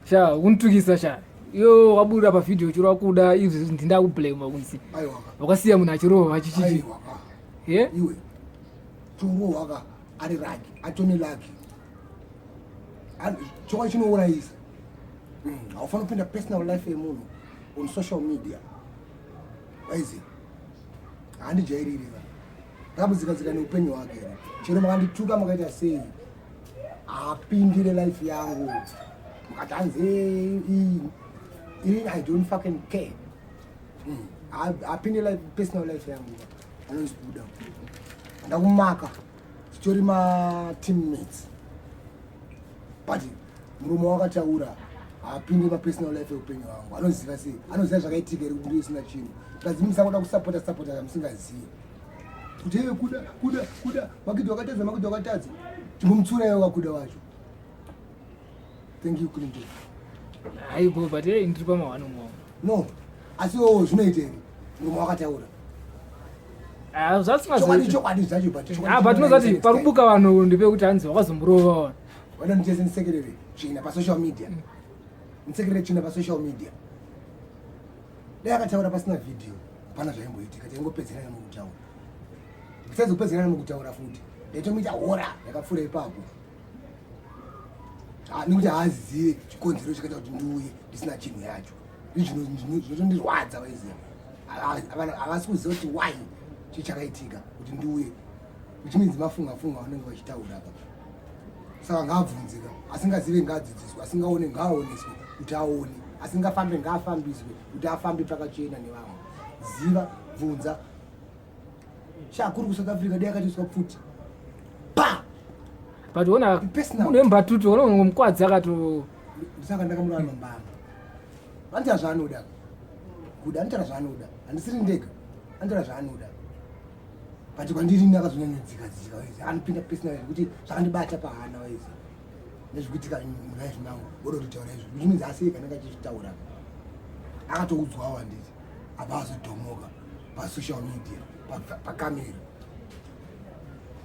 Sha untukisa sha. Yo wabura pa video chiro kuda izvi ndinda ku blame kunzi. Aiwa. Wakasiya munhu achirova chichichi. Iwe. Chungu waka ari raki, atoni laki. Chokwadi Chinourayisa. Awufana kupinda personal life yemunhu on social media. Waizi. Handijairiri. Ndamuzika neupenyu hwake. Chero makandituka makaita sei. Apindire life yangu. Mukati Hanzi I don't fucking care. Apindire personal life yangu. Anozikuda. Ndakumaka. Chitori ma teammates. But murume wakataura apinde pa personal life upenyu wangu. Anoziva sei? Anoziva zvakaitika iri kuti ndiyo isina chinhu. Tazimisa kuda kusupporta kamusingazivi. Kuti iwe kuda Makidho wakatadza. Chimumtsura iwe wakuda wacho. Thank you Clinton. Aibo but ndiri pamahwano mwa. No. Asi wo zvinoitei. Murume wakataura. Chokwadi zvacho but unozati parubuka vanhu ndipe kuti Hanzi wakazomurova. Wada nditese ndisekerere china pa social media. Ndisekerere china pa social media. Dai akataura pasina video. Hapana zvaimboitika. Taingopedzerana mukutaura. Kusazo kupedzerana mukutaura futi. Ndaitomuita hora yakapfura ipapo. Nikuti haazive chikonzero chakaita kuti ndiuye ndisina chinhu yacho. Zvinotondirwadza waiziva. Havasi kuziva kuti why chichakaitika kuti ndiuye. Which means mafunga vanenge vachitaura apa. Saka ngaabvunzika. Asingazive ngaadzidziswe. Asingaone ngaaoneswe kuti aone. Asingafambe ngaafambiswe kuti afambe pakachena nevamwe. Ziva, bvunza. Shakuri ku South Africa dai akatiswa futi. Pa! But wona munhu wembatutu wona ngomukwadzi akato saka ndakamurana Mbare. Andira zvaanoda. Kuda andira zvaanoda. Handisiri ndega. Andira zvaanoda. But kwandiri ndakazonyanyadzika waizi. Anopinda personal kuti zvakandibata pahana waizi. Nezvikuitika mulife mangu. Bodo kutaura izvo. Which means asiyeka ndakachitaura. Akatoudzwawo handiti. Abazodhomoka pa social media. Pakamera.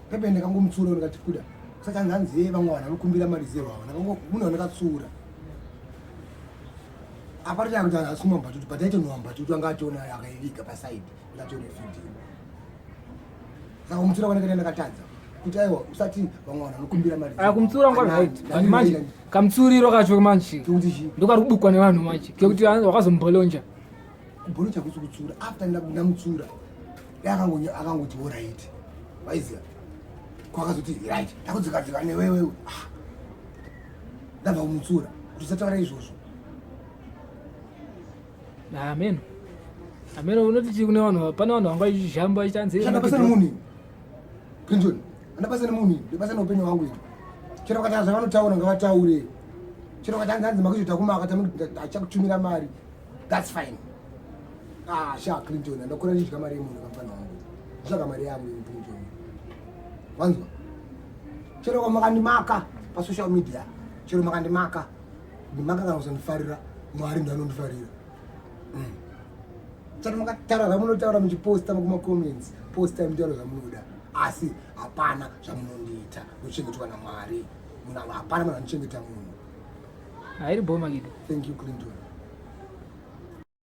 Pepe ndakangomutsura ndikati kuda. Saka Hanzi vamwe vanhu vanokumbira marizero avo. Munhu andakatsura. Apari kuti asuma mbatutu, but aitonowa mbatutu angationa akaiviga paside. Ndatione video. Saka kumutsura kwanenge ndakatadza. Kuti aiwa usati vamwe vanhu vanokumbira marizero. Kumutsura ngwa right. But manje kamutsuriro kacho manje. Ndokari kubukwa nevanhu manje. Kekuti wakazombolonja. Kubolonja kutsura after ndamutsura. Akangoti alright. Waiziva. Kwakazoti right. Ndakudzikadzika newewe. Ndabva kumutsura. Kuti usataura izvozvo. Amen. Unoti kune vanhu pane vanhu vangachishamba ichanzi. Ndapasana munhu. Clinton. Ndapasana munhu. Ndapasana upenyu hwangu izvo. Chero kuti zvavanotaura ngavataure. Chero kuti Hanzi Makidho kumaka achakutumira mari. That's fine. Sha Clinton ndakura ndidya mari yemunhu kamfana wangu. Nditsvaga mari yangu Clinton. Wanzwa? Chero kwamakandimaka pa social media. Chero makandimaka. Ndimaka kana kusandifarira. Mwari ndanondifarira. Chero makataura zvamunotaura muchiposta mukuma comments. Posta mutauro zvamunoda. Asi hapana zvamunondiita. Muchengetwa naMwari. Munhu hapana munhu anochengeta munhu. Hairi boma Makidho. Thank you Clinton.